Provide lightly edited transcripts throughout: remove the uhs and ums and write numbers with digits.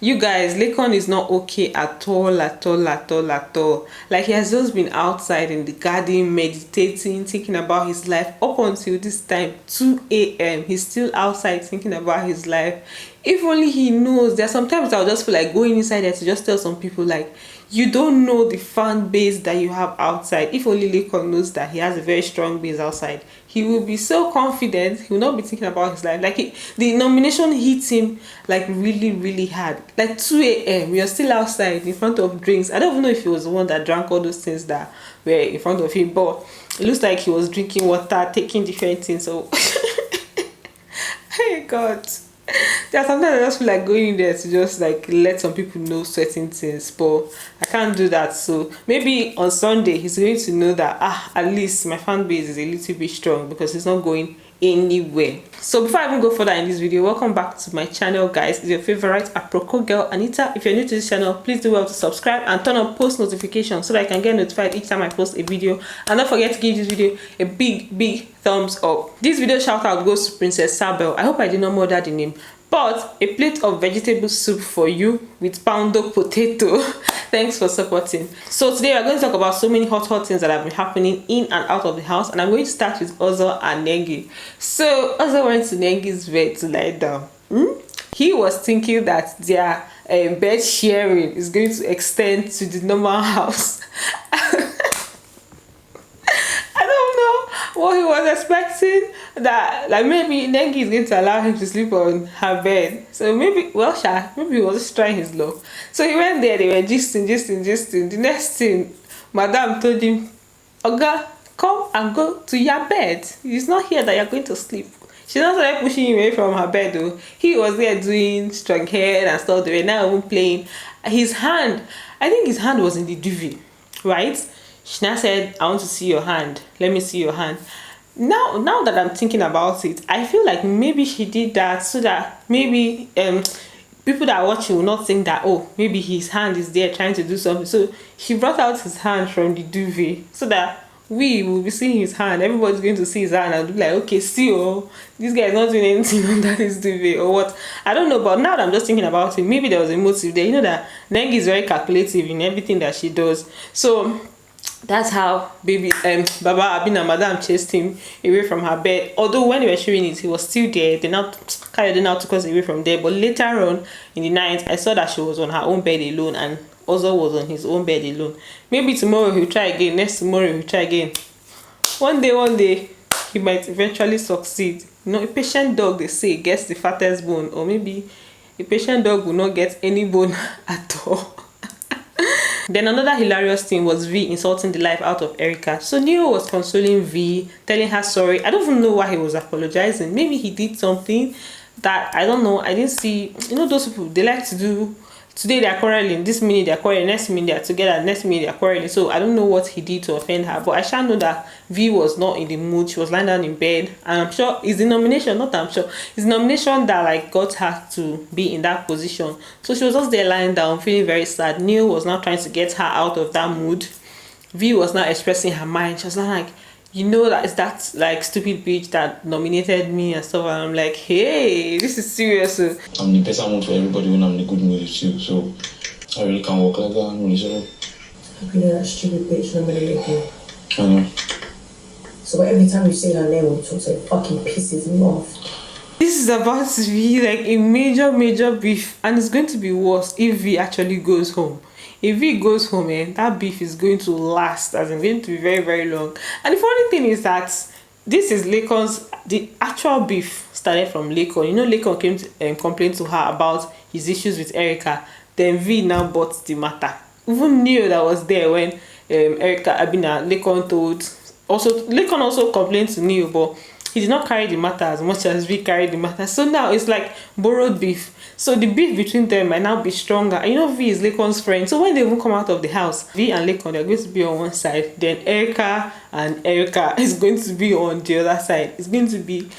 You guys, Lekon is not okay at all, at all, at all, at all. Like, he has just been outside in the garden meditating, thinking about his life up until this time, 2 a.m. He's still outside thinking about his life. If only he knows. There are sometimes I'll just feel like going inside there to just tell some people, like, you don't know the fan base that you have outside. If only Lekon knows that he has a very strong base outside, he will be so confident. He will not be thinking about his life. Like, the nomination hits him like really, really hard. Like 2 a.m. You're still outside in front of drinks. I don't even know if he was the one that drank all those things that were in front of him, but it looks like he was drinking water, taking different things. So, hey God. Yeah, sometimes I just feel like going in there to just like let some people know certain things, but I can't do that. So maybe on Sunday he's going to know that at least my fan base is a little bit strong because it's not going anywhere. So before I even go further in this video, welcome back to my channel, guys. It's your favorite Aproko girl, Anita. If you're new to this channel, please do well to subscribe and turn on post notifications so that I can get notified each time I post a video. And don't forget to give this video a big thumbs up. This video shout out goes to Princess Sabel. I hope I did not murder the name. But a plate of vegetable soup for you with poundo potato. Thanks for supporting. So today we're going to talk about so many hot things that have been happening in and out of the house, and I'm going to start with OZO and Nengi. So OZO went to Nengi's bed to lie down. He was thinking that their bed sharing is going to extend to the normal house. What he was expecting, that like maybe Nengi is going to allow him to sleep on her bed. So maybe, well, maybe he was just trying his luck. So he went there, they were gisting. The next thing, Madam told him, Oga, come and go to your bed. It's not here that you're going to sleep. She not started pushing him away from her bed though. He was there doing strong head and stuff. They were now even playing. His hand, I think his hand was in the duvet, right? She now said, I want to see your hand. Let me see your hand. Now that I'm thinking about it, I feel like maybe she did that so that maybe people that are watching will not think that, oh, maybe his hand is there trying to do something. So she brought out his hand from the duvet so that we will be seeing his hand. Everybody's going to see his hand and be like, okay, see, oh, this guy is not doing anything under his duvet or what. I don't know, but now that I'm just thinking about it, maybe there was a motive there. You know that Nengi is very calculative in everything that she does. So that's how Baba Abin and Madam chased him away from her bed. Although when they were showing it, he was still there. They now carried out took us away from there. But later on in the night, I saw that she was on her own bed alone, and Ozo was on his own bed alone. Maybe tomorrow he'll try again. Next tomorrow he'll try again. One day he might eventually succeed. You know, a patient dog, they say, gets the fattest bone, or maybe a patient dog will not get any bone at all. Then another hilarious thing was V insulting the life out of Erica. So Neo was consoling V, telling her sorry. I don't even know why he was apologizing. Maybe he did something that, I don't know, I didn't see. You know, those people, they like to do, today they are quarreling, this minute they are quarreling, next minute they are together, next minute they are quarreling. So I don't know what he did to offend her, but I shall know that V was not in the mood. She was lying down in bed, and I'm sure it's the nomination, not I'm sure, it's the nomination that like got her to be in that position. So she was just there lying down, feeling very sad. Neil was now trying to get her out of that mood. V was now expressing her mind. She was like, you know, that it's that like stupid bitch that nominated me and stuff. And I'm like, hey, this is serious. I'm the best mood for everybody when I'm in a good mood with you. So I really can't walk like that. You know that stupid bitch nominated you. I know. So every time you say her name, it fucking pisses me off. This is about to be like a major beef, and it's going to be worse if V actually goes home. If V goes home, that beef is going to last, as in going to be very long. And the funny thing is that this is Lekon's, the actual beef started from Lekon. You know, Lekon came to complain to her about his issues with Erica. Then V now bought the matter. Even Neo that was there when Erica Abina, Lekon told. Also, Lekon also complained to Neo, but he did not carry the matter as much as V carried the matter. So now it's like borrowed beef. So the beef between them might now be stronger. And you know, V is Lekon's friend. So when they even come out of the house, V and Lekon, they're going to be on one side. Then Erica and Erica is going to be on the other side. It's going to be,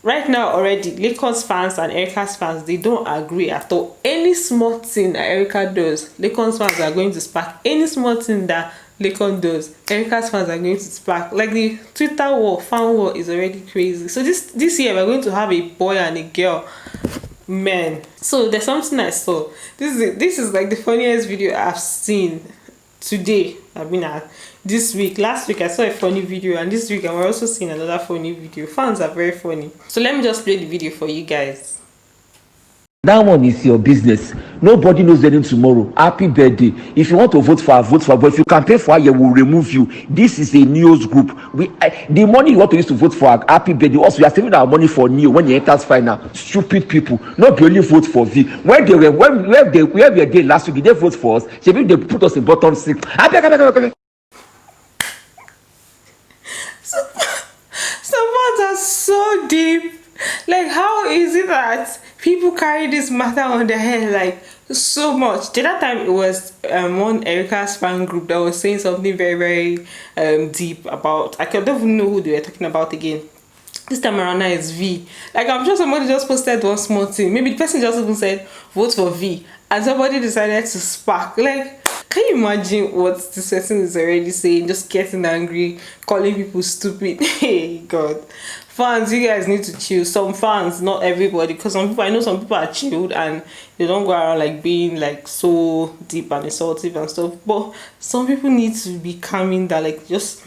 right now already, Lekon's fans and Erica's fans, they don't agree at all. Any small thing that Erica does, Lekon's fans are going to spark. Any small thing that Lekon does, Erica's fans are going to spark. Like the Twitter war, fan war is already crazy. So this year we're going to have a boy and a girl men. So there's something I saw. This is like the funniest video I've seen today. I mean, this week. Last week I saw a funny video, and this week I'm also seeing another funny video. Fans are very funny. So let me just play the video for you guys. That one is your business. Nobody knows anything tomorrow. Happy birthday. If you want to vote for her, vote for her. But if you campaign for her, you will remove you. This is a news group. The money you want to use to vote for her, happy birthday. Also, we are saving our money for Neo when he enters final. Stupid people. Not only vote for V. When they were where were they last week, they vote for us. They put us in bottom 6. Some words are so deep. Like, how is it that people carry this matter on their head like so much? The other time it was one Erica's fan group that was saying something very deep about, I don't even know who they were talking about again. This time around now it's V. Like, I'm sure somebody just posted one small thing. Maybe the person just even said vote for V, and somebody decided to spark. Like, can you imagine what this person is already saying? Just getting angry, calling people stupid. Hey God. Fans, you guys need to chill. Some fans, not everybody, because some people, I know some people are chilled and they don't go around like being like so deep and insultive and stuff, but some people need to be calming down. Like, just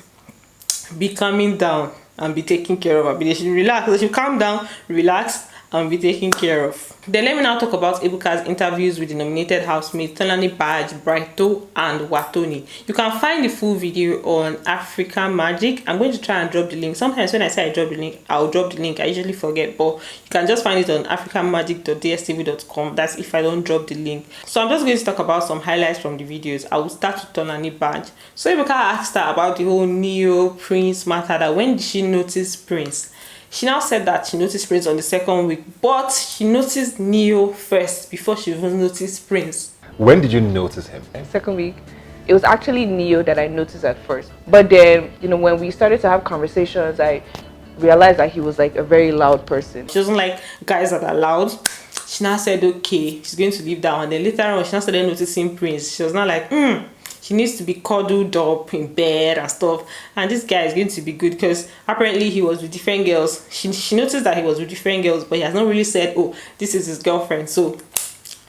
be calming down and be taken care of. They should relax. They should calm down, relax, and be taken care of. Then let me now talk about Ebuka's interviews with the nominated housemates Tonani Badge, BRIGHTO, and WATHONI. You can find the full video on African Magic. I'm going to try and drop the link. Sometimes when I say I drop the link, I'll drop the link. I usually forget, but you can just find it on africanmagic.dstv.com. That's if I don't drop the link. So I'm just going to talk about some highlights from the videos. I will start with Tonani Badge. So Ebuka asked her about the whole Neo Prince matter, that when did she notice Prince? She now said that she noticed Prince on the second week, but she noticed Neo first before she even noticed Prince. When did you notice him? Second week, it was actually Neo that I noticed at first. But then, you know, when we started to have conversations, I realized that he was like a very loud person. She doesn't like guys that are loud. She now said, okay, she's going to leave that one. Then later on, she now started noticing Prince. She was not like, she needs to be cuddled up in bed and stuff, and this guy is going to be good, because apparently he was with different girls. She noticed that he was with different girls, but he has not really said, oh, this is his girlfriend. So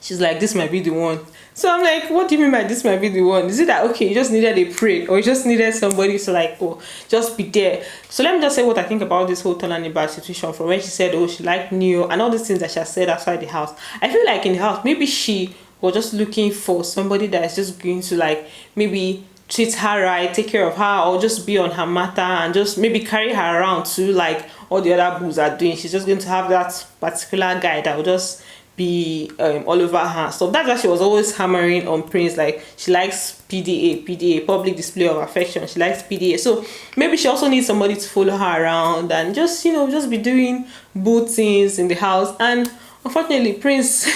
she's like, this might be the one. So I'm like, what do you mean by this might be the one? Is it that, okay, you just needed a friend, or you just needed somebody to like, oh, just be there? So let me just say what I think about this whole Tonani Badge situation, from when she said, oh, she liked Neo and all these things that she has said outside the house. I feel like in the house, maybe she was just looking for somebody that is just going to like maybe treat her right, take care of her, or just be on her matter and just maybe carry her around to like all the other boos are doing. She's just going to have that particular guy that will just be all over her. So that's why she was always hammering on Prince. Like, she likes PDA, public display of affection. She likes PDA. So maybe she also needs somebody to follow her around and just, you know, just be doing boo things in the house. And unfortunately, Prince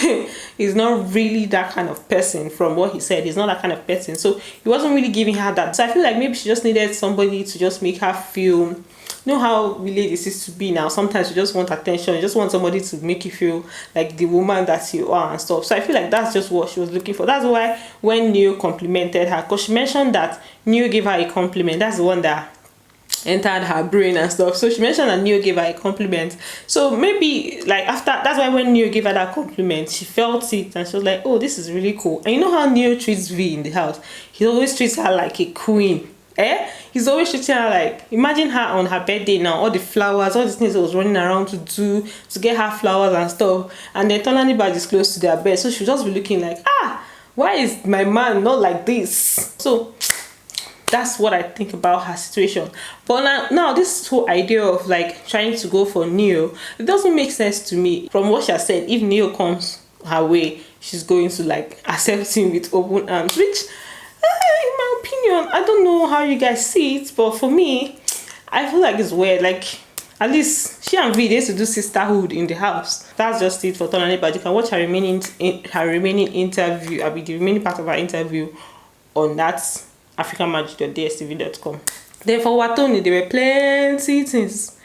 is not really that kind of person. From what he said, he's not that kind of person. So he wasn't really giving her that. So I feel like maybe she just needed somebody to just make her feel, you know how we ladies used to be now. Sometimes you just want attention. You just want somebody to make you feel like the woman that you are and stuff. So I feel like that's just what she was looking for. That's why when Neo complimented her, because she mentioned that Neo gave her a compliment. That's the one that entered her brain and stuff. So she mentioned that Neo gave her a compliment. So maybe like after, that's why when Neo gave her that compliment, she felt it and she was like, oh, this is really cool. And you know how Neo treats V in the house? He always treats her like a queen. He's always treating her like, imagine her on her birthday now, all the flowers, all these things that was running around to do to get her flowers and stuff, and then Tonani Badge is close to their bed, so she'll just be looking like, why is my man not like this? So that's what I think about her situation. But now this whole idea of like trying to go for Neo, it doesn't make sense to me. From what she has said, if Neo comes her way, she's going to like accept him with open arms, which in my opinion, I don't know how you guys see it, but for me, I feel like it's weird. Like, at least she and V, they used to do sisterhood in the house. That's just it for Tonani Badge. You can watch her remaining interview, the remaining part of her interview on that africanmagic.dstv.com. Then for WATHONI, there were plenty things.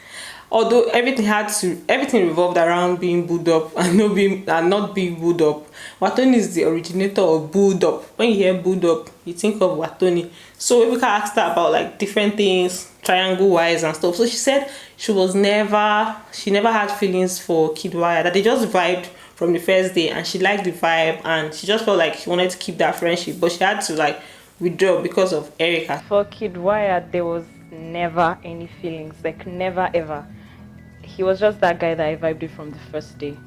Although everything revolved around being booed up and not being booed up. WATHONI is the originator of booed up. When you hear booed up, you think of WATHONI. So Ebuka asked her about like different things, triangle wise and stuff. So she said she never had feelings for KIDDWAYA, that they just vibed from the first day, and she liked the vibe, and she just felt like she wanted to keep that friendship, but she had to like withdraw because of Erica. For KIDDWAYA, there was never any feelings, like never ever. He was just that guy that I vibed with from the first day,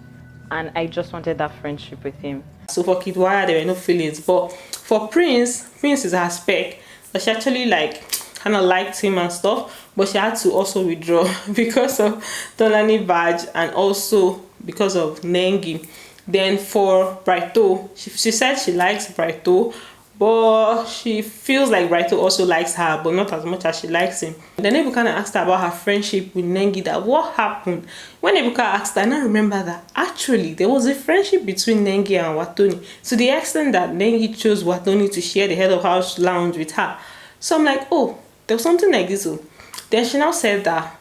and I just wanted that friendship with him. So for KIDDWAYA, there were no feelings, but for Prince is her spec. But she actually like kind of liked him and stuff, but she had to also withdraw because of Tolani badge and also because of Nengi. Then for BRIGHTO, she said she likes BRIGHTO, but she feels like BRIGHTO also likes her, but not as much as she likes him. Then Ebuka kind of asked her about her friendship with Nengi, that what happened. When Ebuka asked her, and I remember that actually there was a friendship between Nengi and WATHONI, to the extent that Nengi chose WATHONI to share the head of house lounge with her. So I'm like, oh, there was something like this. Then she now said that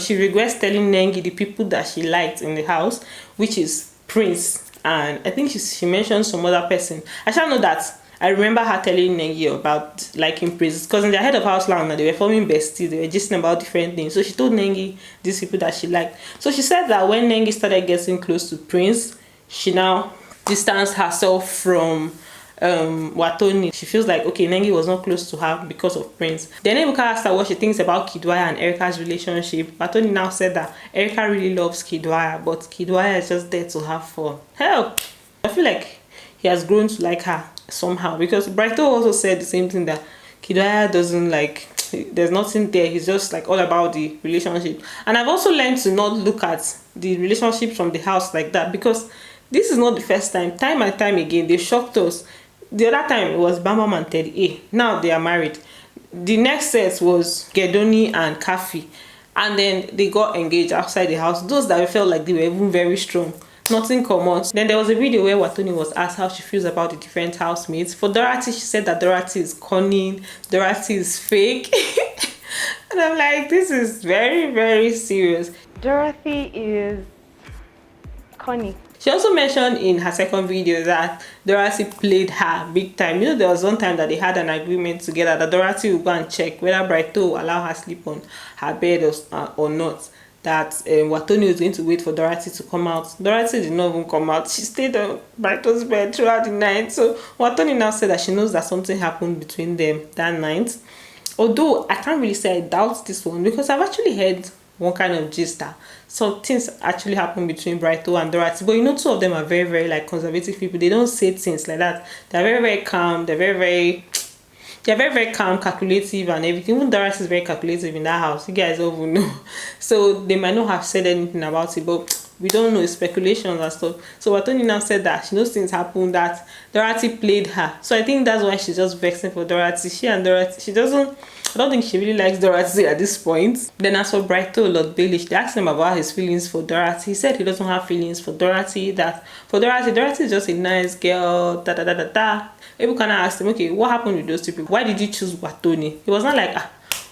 she regrets telling Nengi the people that she liked in the house, which is Prince, and I think she mentioned some other person. I shall know that I remember her telling Nengi about liking Prince, because in their head of house lounge they were forming besties, they were gisting about different things. So she told Nengi these people that she liked. So she said that when Nengi started getting close to Prince, she now distanced herself from WATHONI. She feels like, okay, Nengi was not close to her because of Prince. Then Ebuka asked her what she thinks about KIDDWAYA and Erica's relationship. WATHONI now said that Erica really loves KIDDWAYA, but KIDDWAYA is just there to have fun. Hell, I feel like he has grown to like her somehow, because BRIGHTO also said the same thing, that KIDDWAYA doesn't like, there's nothing there, he's just like all about the relationship. And I've also learned to not look at the relationship from the house like that, because this is not the first time. Time and time again they shocked us. The other time it was Bam Bam and Teddy A. Now they are married. The next set was Gedoni and Kafi, and then they got engaged outside the house. Those that felt like they were even very strong, nothing common. Then there was a video where WATHONI was asked how she feels about the different housemates. For Dorothy, she said that Dorothy is cunning, Dorothy is fake. And I'm like, this is very, very serious. Dorothy is cunning. She also mentioned in her second video that Dorothy played her big time. You know, there was one time that they had an agreement together that Dorothy would go and check whether BRIGHTO will allow her sleep on her bed or not. That WATHONI was going to wait for Dorothy to come out. Dorothy did not even come out. She stayed on BRIGHTO's bed throughout the night. So WATHONI now said that she knows that something happened between them that night. Although I can't really say I doubt this one, because I've actually heard one kind of gist that some things actually happen between BRIGHTO and Dorothy, but you know, two of them are very, very like conservative people. They don't say things like that. They're very, very calm. They're very, very calm, calculative, and everything. Even Dorothy is very calculative in that house. You guys don't even know. So they might not have said anything about it, but we don't know. It's speculations and stuff. So WATHONI now said that she knows things happen, that Dorothy played her. So I think that's why she's just vexing for Dorothy. She doesn't, I don't think she really likes Dorothy at this point. Then as for BRIGHTO, Lord Baelish, they asked him about his feelings for Dorothy. He said he doesn't have feelings for Dorothy, that for Dorothy is just a nice girl, Ebuka asked him, okay, what happened with those two people? Why did you choose WATHONI? He was not like,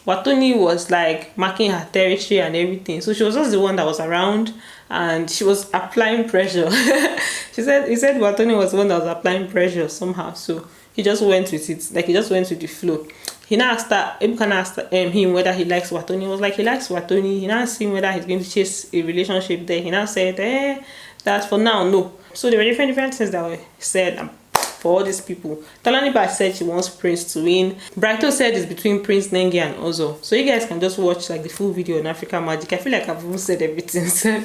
WATHONI was like marking her territory and everything. So she was just the one that was around and she was applying pressure. He said WATHONI was the one that was applying pressure somehow. So he just went with it, like he just went with the flow. He now asked that, Ebuka asked him whether he likes WATHONI. He was like, he likes WATHONI. He now asked him whether he's going to chase a relationship there. He now said, that for now, no. So there were different things that were said for all these people. Tolani said she wants Prince to win. BRIGHTO said it's between Prince, Nengi, and OZO. So you guys can just watch like the full video on African Magic. I feel like I've even said everything,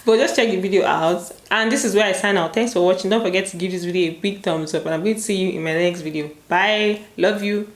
but just check the video out. And this is where I sign out. Thanks for watching. Don't forget to give this video a big thumbs up, and I'm going to see you in my next video. Bye. Love you.